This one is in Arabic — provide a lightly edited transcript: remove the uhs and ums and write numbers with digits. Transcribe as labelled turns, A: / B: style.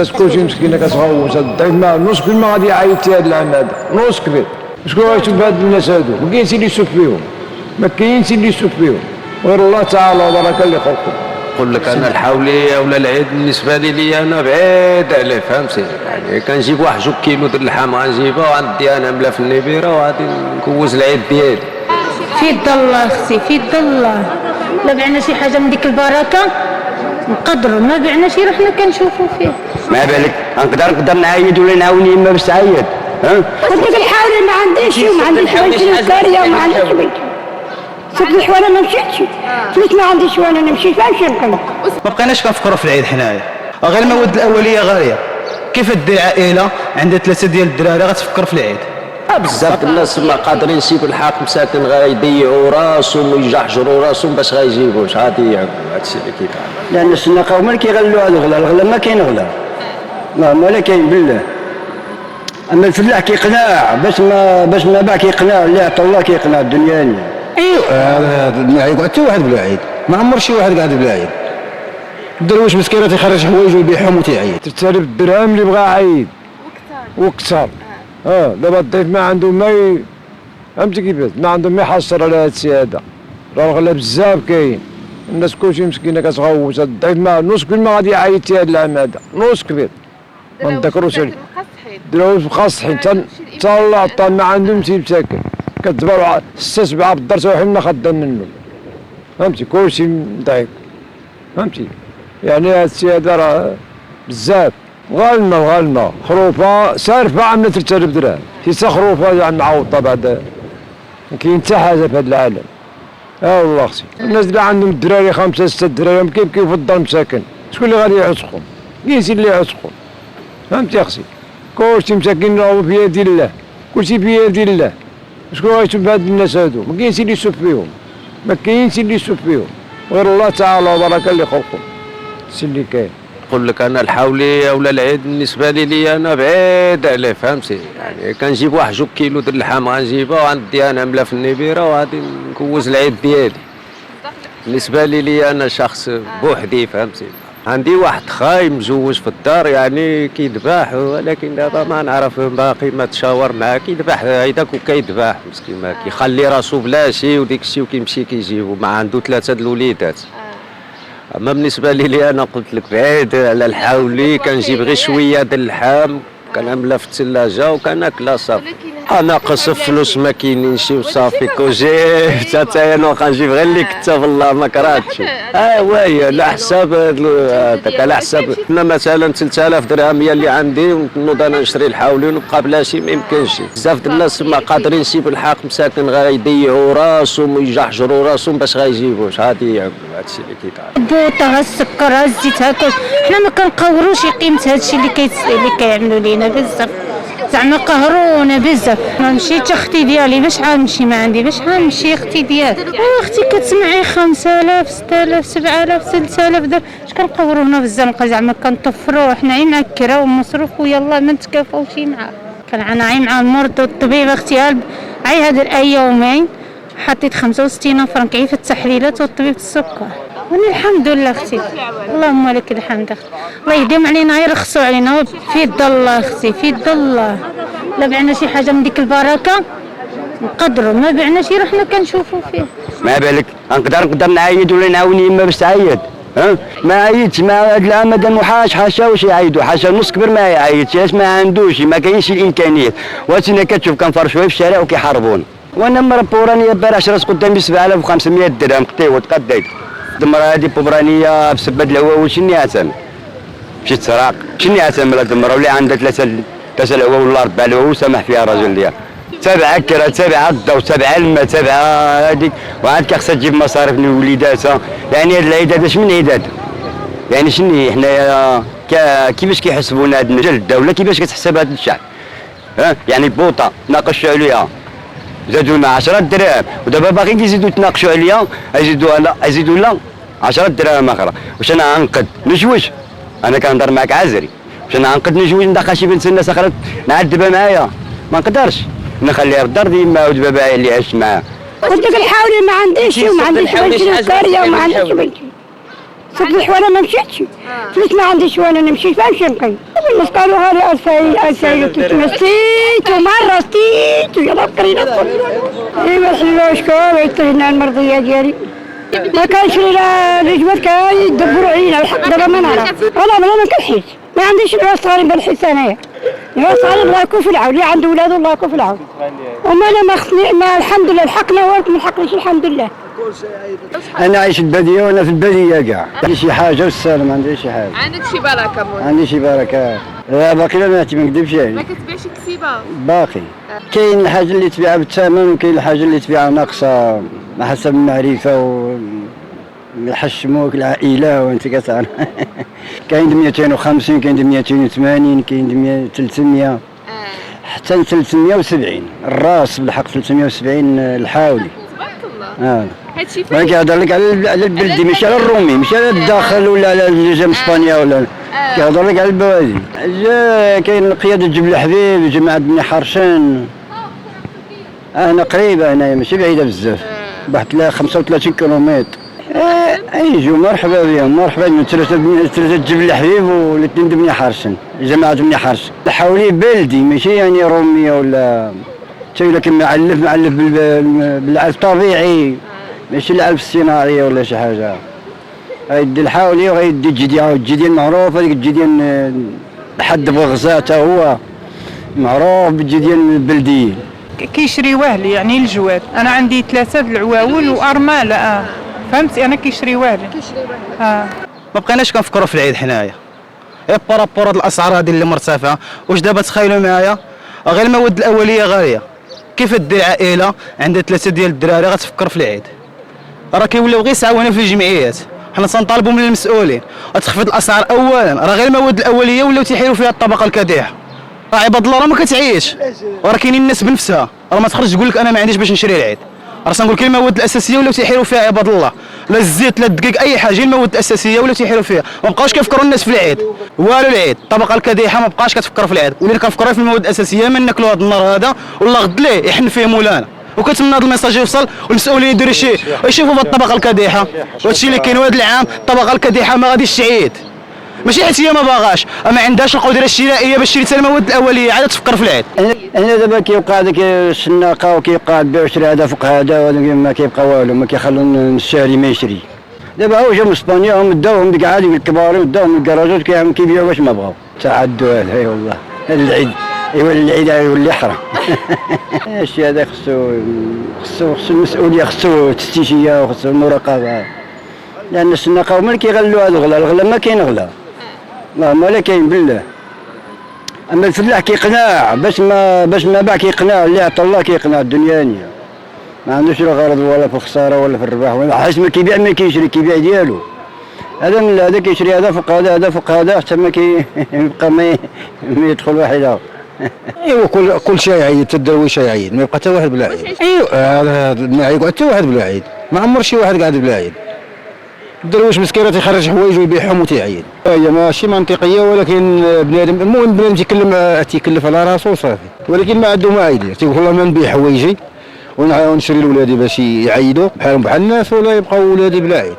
A: الناس كلشي مسكينه كتغوت الضعيف ما نص كل ما غادي يعيط هاد العام هذا نص كبير. شكون غيشوف هاد الناس هادو؟ ما كاينش اللي يشوف فيهم، ما كاينش اللي يشوف فيهم غير الله تعالى وبارك اللي خلقهم.
B: نقول لك انا الحوليه ولا العيد بالنسبه لي انا بعيد عليه فهمتي. يعني كنجيب واحد جوج كيلو د اللحم غنجيبها وغندي انا ملا في النبيره وغادي نكوز العيد ديالي.
C: في يد الله اختي، في يد الله. لا بعنا شي حاجه من ديك البركه نقدروا، ما بعنا شي رحنا كنشوفوا فيه.
D: ما بالك نقدر نعايد ولا نعاون يما باش تعايد.
E: قلت لك الحاولة ما عنديش وما عنديش والو كاريه وما عنديش بيت. صبح وانا ما مشيتش، فلوس ما عنديش وانا نمشي فاش نقول.
F: ما بقيناش كنفكروا في العيد حنايا، غير المواد الاوليه غاليه. كيف دير عائله عندها 3 ديال الدراري غتفكر في العيد؟
B: بزاف الناس ما قادرين يسيبوا الحق مساكن غيضيعوا راسهم ويجحجروا راسهم باش غيجيبوا اش غادي ياكلوا. هادشي اللي كيتعمل.
D: لان السناقه هما اللي كيغلوا على الغلا ما كاين غلا. ما كاين بالله. اما الفلاح كيقنع باش ما باع كيقنع اللي عطا الله كيقنع الدنيا هانيه.
A: ايوا هذا ما يقعد حتى واحد بلا عيد، ما عمر شي واحد قاعد بلا عيد. الدرويش مسكينه تيخرج حوايج ويبيعهم وتيعيد. 3000 درهم اللي بغا عيد وكثر. دابا الضيف ما عنده ما فهمتي كيفاش، ما عنده ما يحصل على هذا الشيء هذا. راه الغلا بزاف كاين، الناس كلشي مسكينه كتغوت الضيف ما نص كل ما غادي يعيط هذا العام هذا نص كبير. ما نذكروش عليه. درويش مقصحين حتى الله عطا ما عندهم شي مساكن. كتجبروا 6 7 بالدرس وحنا خدام منه. فهمتي كلشي ضعيف. فهمتي يعني هذا الشيء هذا راه بزاف. غالمة خروفه سارفه عامله 3000 درهم، في خروفه يعني معوطه بعد ما كاين حتى حاجه في هذا العالم. والله اختي الناس اللي عندهم الدراري 5 6 دراري كيف في الدار مساكن، شكون اللي غادي يعتقهم؟ كاين اللي يعتقهم. فهمتي اختي كلشي مساكن راهو في يد الله، كلشي في يد الله. شكون غيشوف هاد الناس هادو؟ ما كاينش اللي يشوف فيهم، ما كاينش اللي يشوف فيهم غير الله تعالى وبارك اللي خلقهم. الشيء اللي كاين.
B: نقول لك انا الحوليه ولا العيد بالنسبه لي انا بعيد عليه فهمتي. يعني كنجيب واحد جوج كيلو د اللحم غنجيبها وغندي انا ملا في النبيره وغادي نكوز العيد ديالي. بالنسبه لي انا شخص بوحدي فهمتي. عندي واحد خاي مزوج في الدار يعني كيذبح، ولكن دابا ما نعرف باقي ما تشاور معاه كيذبح هيداك وكيذبح مسكين ما كيخلي راسو بلا شي وديك الشيء وكيمشي كيجيبو مع عنده 3 د الوليدات. اما بالنسبه لي انا قلت لك بعيد على الحولي، كنجيب غير شويه د اللحم كنعملها في الثلاجه وكناكلها صافي. ناقص فلوس ما كاينينش وصافي كوجيت حتى انا كنجيب غير اللي كتب الله ما كرهتش. واي على حساب هذاك على حساب. انا مثلا 3000 درهم هي اللي عندي ونوض انا نشري الحولي ونبقى بلا شي ما يمكنش. بزاف د الناس ما قادرين يسيبوا الحق مساكن غيضيعوا راسهم ويجحجروا راسهم باش غيجيبوا اش غادي ياكلوا. هادشي اللي كيتعمل.
C: البوطه السكر الزيت هكا حنا ما كنقاوروش قيمه هادشي اللي كيعملوا لينا بزاف. زعما قهرونا بزاف. ما مشيت اختي ديالي باش غنمشي ما عندي باش غنمشي اختي ديالي. اختي كتسمعي 5000 6000 7000 3000 درهم اش كنقهرونا بزاف. نبقى زعما كنطفروا حنا مع الكرا والمصروف ويلا ما نتكافاوش معاه. كنعاني مع المرض والطبيب اختي هاد يومين حطيت 65 فرنك في التحليلات والطبيب السكر. وانا الحمد لله اختي اللهم لك الحمد اختي. الله يديم علينا يرخصوا علينا في يد الله اختي، في يد الله. لا بعنا شي حاجه من ديك البركه نقدروا، ما بعنا شي رحنا كنشوفوا فيه.
D: ما بالك نقدر نعايد ولا نعاون يما باش تعايد. ما عيطش مع هاد العام هذا محاش حاشا واش يعيدوا حاشا نص كبر ما يعيطش ما عندوش ما كاينش الامكانيات. واسنا كتشوف كنفرشوا في الشارع وكيحاربون. وانا مربى وراني البارح شريت قدامي 7500 درهم قطيوه تقديت. الدمره هذه بوبرانيه بسبب العواول شني عتم مشيت سراق شني عتم لا الدمره ولا عندها 3 العواول ولا 4 العواول سامح فيها الراجل ديالها. 7 كرا 7 الضو 7 الماء 7 هذيك وعاد خاصها تجيب مصاريف لوليداتها. يعني هذا العيد هذا شمن عيدات يعني شني حنايا كيفاش كيحسبونا هاد المجال الدوله كيفاش كتحسب هذا الشعب. يعني البوطه ناقشوا عليها زادوا لنا 10 درهم ودابا باغيين كيزيدوا يتناقشوا عليا يزيدوا لنا 10 درهم اخرى. واش انا غنقد نجوج؟ انا كنهضر معاك عازري. واش انا غنقد نجوج ندخل شي بنت الناس اخرى نعذبها معايا؟ ما نقدرش نخليها في الدار ديما ولد بابايا اللي عشت معاه.
E: قلت لك الحاولة ما عنديش وما عنديش والو كاريه وما عنديش بيت. سوق الحواله ما مشيتش، فلوس ما عنديش وانا نمشي فنمشي نقي. الناس قالوا هذه 2300 ستيت ومره ستيت ويلا بقرينا ايوا حلوا شكون يطيحنا المرضيه ديالي. ما كانش لا الجواد كان يدبروا علينا الحق دابا ما نعرف. انا ما كنحيت، ما عنديش العيال صغارين بالحس انايا. العيال صغارين الله يكون في العون، اللي عنده ولاد الله يكون في العون. وما انا ما خصني ما الحمد لله الحقنا والك ما الحقنيش الحمد لله.
D: انا عايش في الباديه وانا في الباديه كاع. عندي شي حاجه والسلام ما عنديش شي حاجه.
G: عندك شي بركه مولاي؟
D: عندي شي بركه. لا باقي لا ما نكذبش
G: ما
D: يعني.
G: كتبيعش كسيبه؟
D: باقي. كاين الحاجه اللي تبيع بالثمن وكاين الحاجه اللي تبيع ناقصه على حسب المعرفه و يحشموك العائله وانت كتعرف. كاين 250 كاين 280 كاين 300 حتى 370 الراس بالحق 370 الحاولي.
G: تبارك الله. هادشي
D: ما كيهضر لك على البلدي ماشي على الرومي ماشي على الداخل ولا على اللي جا من اسبانيا ولا كيهضر لك على البوادي. كاين قياده جبل حبيب جماعه بني حرشان هنا قريبه هنايا ماشي بعيده بزاف بواحد 35 كيلومتر. يجوا مرحبا بهم مرحبا بهم ثلاثه جبل حبيب والاثنين بني حرشان جماعه بني حرشان. حولي بلدي ماشي يعني روميه ولا حتى الا كان معلف بالعلف طبيعي ماشي العلف الصناعيه ولا شي حاجه. غيدي الحاولي وغيدي الجدي المعروف هذيك الجدي لحد بغزاته هو معروف بالجدي البلديين.
H: كيشريوه لي يعني الجواد. انا عندي 3 العواول وارمله فهمتي انا كيشريوه لي.
F: ما بقيناش كنفكروا في العيد حنايا بارابور هاد الاسعار هذه اللي مرتفعه. واش دابا تخيلوا معايا غير المواد الاوليه غاليه، كيف دير عائله عندها 3 ديال الدراري غتفكر في العيد؟ راه كيوليو غير يسعونا في الجمعيات. حنا تنطالبوا من المسؤولين تخفيض الاسعار اولا. راه غير المواد الاوليه ولاو تيحيروا فيها الطبقه الكادحه. راه عباد الله راه ما كتعيش، وراه كاينين الناس بنفسها راه ما تخرج تقول لك انا ما عنديش باش نشري العيد. راه تنقول لك المواد الاساسيه ولاو تيحيروا فيها عباد الله، لا الزيت لا الدقيق اي حاجه المواد الاساسيه ولاو تيحيروا فيها. ما بقاوش كيفكروا الناس في العيد والو. العيد الطبقه الكادحه ما بقاش كتفكر في العيد، ولينا كنفكروا في المواد الاساسيه من ناكلوا هذا النهار هذا والله غد ليه يحن فيه مولانا. وكنتمنى هذا الميساج يوصل والمسؤولين يديروا شي يشوفوا في الطبقه الكادحه. وهادشي اللي كاين هذا العام الطبقه الكادحه ما غاديش تعيد، ماشي حيت هي ما باغاش ما عندهاش القدره الشرائيه باش تشري المواد الاوليه عاد تفكر في العيد.
D: هنا دابا كيوقع ديك الشناقه وكيبقى البيع وشري هذا فوق هذا ما كيبقى والو ما كيخلوا الشاري ما يشري. دابا هو جاو من اسبانيا هم داوهم ديك عادي الكبار وداوهم الكراجات كيبيعوا باش ما بغاو. تعدوا اي والله العيد ايوا العيد يولي حرام. الشيء هذا خصو المسؤوليه خصو التفتيشيه وخصو المراقبه، لان الشناقه هما اللي كيغلوا هذا الغلا ما كاين غلا اللهم لا كاين بالله. اما الفلاح كيقنع باش ما باع كيقنع اللي عطى الله كيقنع الدنيا هانيه ما عندوش لا غرض ولا في الخساره ولا في الربح ولا حيت ما كيبيع ما كيشري كيبيع ديالو. هذا من هذا كيشري هذا فوق هذا فوق هذا حتى ما يبقى ما يدخل واحد اخر.
A: ايوا كل شيء يعيد حتى الدرويش يعيد ما يبقى حتى واحد بلا عيد. ايوا هذا ما يقعد حتى واحد بلا عيد، ما عمر شي واحد قاعد بلا عيد. الدرويش مسكين تيخرج حوايج ويبيعهم وتيعيد. هي ماشي منطقيه ولكن بنادم المهم بنادم تيكلف على راسو صافي، ولكن ما عنده ما يدير تيقول والله ما نبيع حوايجي ونشري لولادي باش يعيدوا بحالهم بحال الناس ولا يبقاو ولادي بلا عيد.